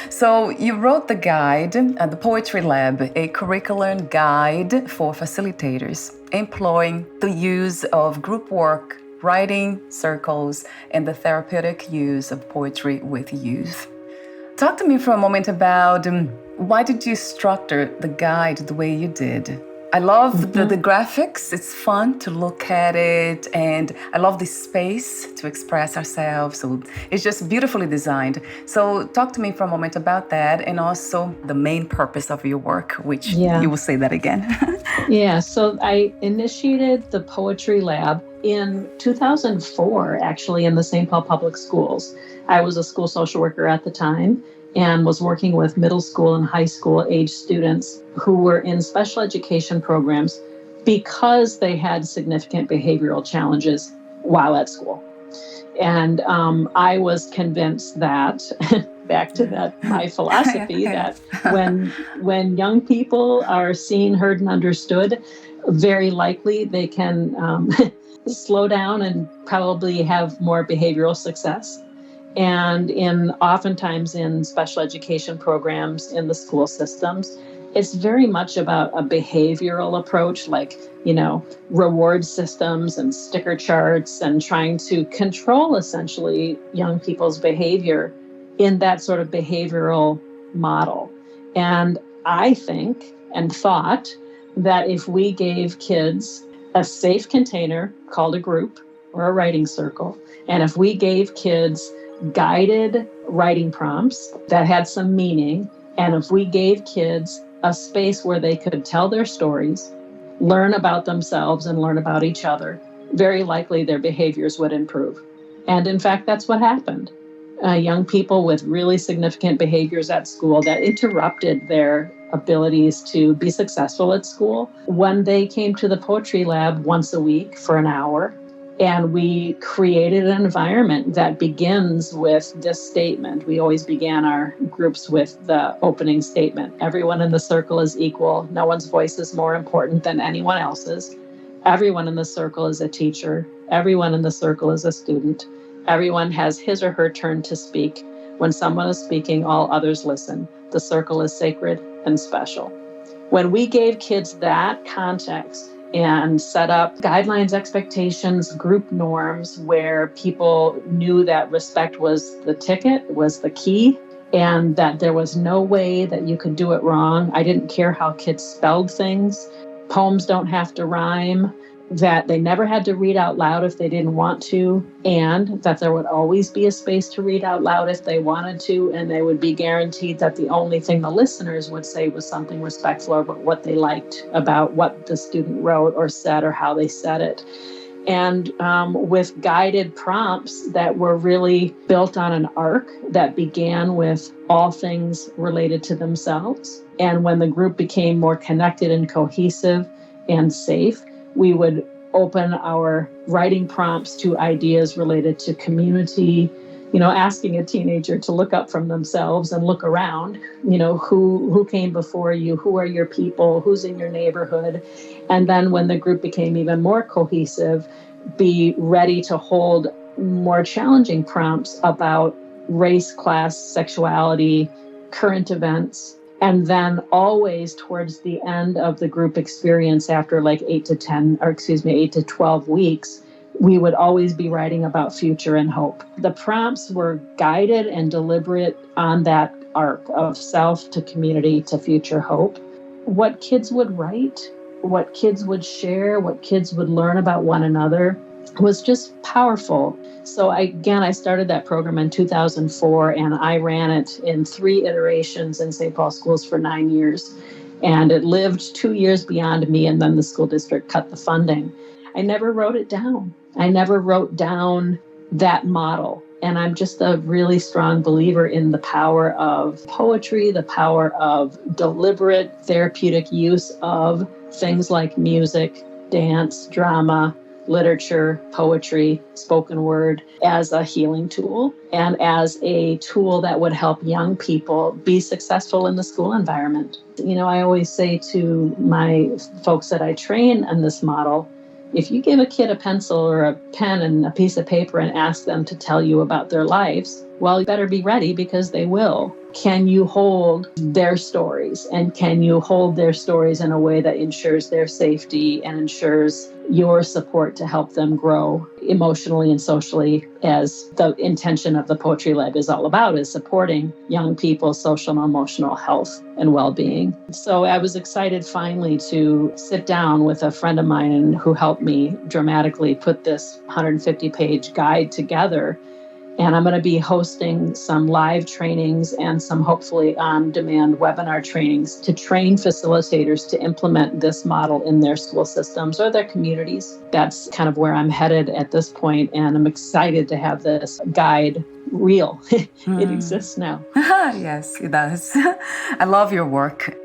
So you wrote the guide, the Poetry Lab, a curriculum guide for facilitators, employing the use of group work, writing circles, and the therapeutic use of poetry with youth. Talk to me for a moment about why did you structure the guide the way you did? I love the graphics. It's fun to look at it, and I love the space to express ourselves. So it's just beautifully designed. So talk to me for a moment about that, and also the main purpose of your work, which you will say that again. Yeah, so I initiated the Poetry Lab in 2004, actually, in the St. Paul Public Schools. I was a school social worker at the time and was working with middle school and high school age students who were in special education programs because they had significant behavioral challenges while at school. And I was convinced that, back to that, my philosophy, that when young people are seen, heard, and understood, very likely they can slow down and probably have more behavioral success. And oftentimes in special education programs in the school systems, it's very much about a behavioral approach, like, reward systems and sticker charts, and trying to control essentially young people's behavior in that sort of behavioral model. And I think and thought that if we gave kids a safe container called a group or a writing circle, and if we gave kids guided writing prompts that had some meaning, and if we gave kids a space where they could tell their stories, learn about themselves and learn about each other, very likely their behaviors would improve. And in fact, that's what happened. Young people with really significant behaviors at school that interrupted their abilities to be successful at school, when they came to the Poetry Lab once a week for an hour, and we created an environment that begins with this statement. We always began our groups with the opening statement. Everyone in the circle is equal. No one's voice is more important than anyone else's. Everyone in the circle is a teacher. Everyone in the circle is a student. Everyone has his or her turn to speak. When someone is speaking, all others listen. The circle is sacred and special. When we gave kids that context and set up guidelines, expectations, group norms, where people knew that respect was the ticket, was the key, and that there was no way that you could do it wrong. I didn't care how kids spelled things. Poems don't have to rhyme. That they never had to read out loud if they didn't want to, and that there would always be a space to read out loud if they wanted to, and they would be guaranteed that the only thing the listeners would say was something respectful about what they liked about what the student wrote or said or how they said it. And with guided prompts that were really built on an arc that began with all things related to themselves. And when the group became more connected and cohesive and safe, we would open our writing prompts to ideas related to community, asking a teenager to look up from themselves and look around, who came before you, who are your people, who's in your neighborhood. And then when the group became even more cohesive, be ready to hold more challenging prompts about race, class, sexuality, current events. And then always towards the end of the group experience, after like 8 to 12 weeks, we would always be writing about future and hope. The prompts were guided and deliberate on that arc of self to community to future hope. What kids would write, what kids would share, what kids would learn about one another was just powerful. So I started that program in 2004, and I ran it in 3 iterations in St. Paul schools for 9 years. And it lived 2 years beyond me, and then the school district cut the funding. I never wrote it down. I never wrote down that model. And I'm just a really strong believer in the power of poetry, the power of deliberate therapeutic use of things like music, dance, drama, literature, poetry, spoken word as a healing tool and as a tool that would help young people be successful in the school environment. I always say to my folks that I train in this model, if you give a kid a pencil or a pen and a piece of paper and ask them to tell you about their lives, Well, you better be ready because they will. Can you hold their stories? And can you hold their stories in a way that ensures their safety and ensures your support to help them grow emotionally and socially, as the intention of the Poetry Lab is all about, is supporting young people's social and emotional health and well-being. So I was excited finally to sit down with a friend of mine who helped me dramatically put this 150-page guide together. And I'm going to be hosting some live trainings and some hopefully on-demand webinar trainings to train facilitators to implement this model in their school systems or their communities. That's kind of where I'm headed at this point, and I'm excited to have this guide real. It exists now. Yes, it does. I love your work.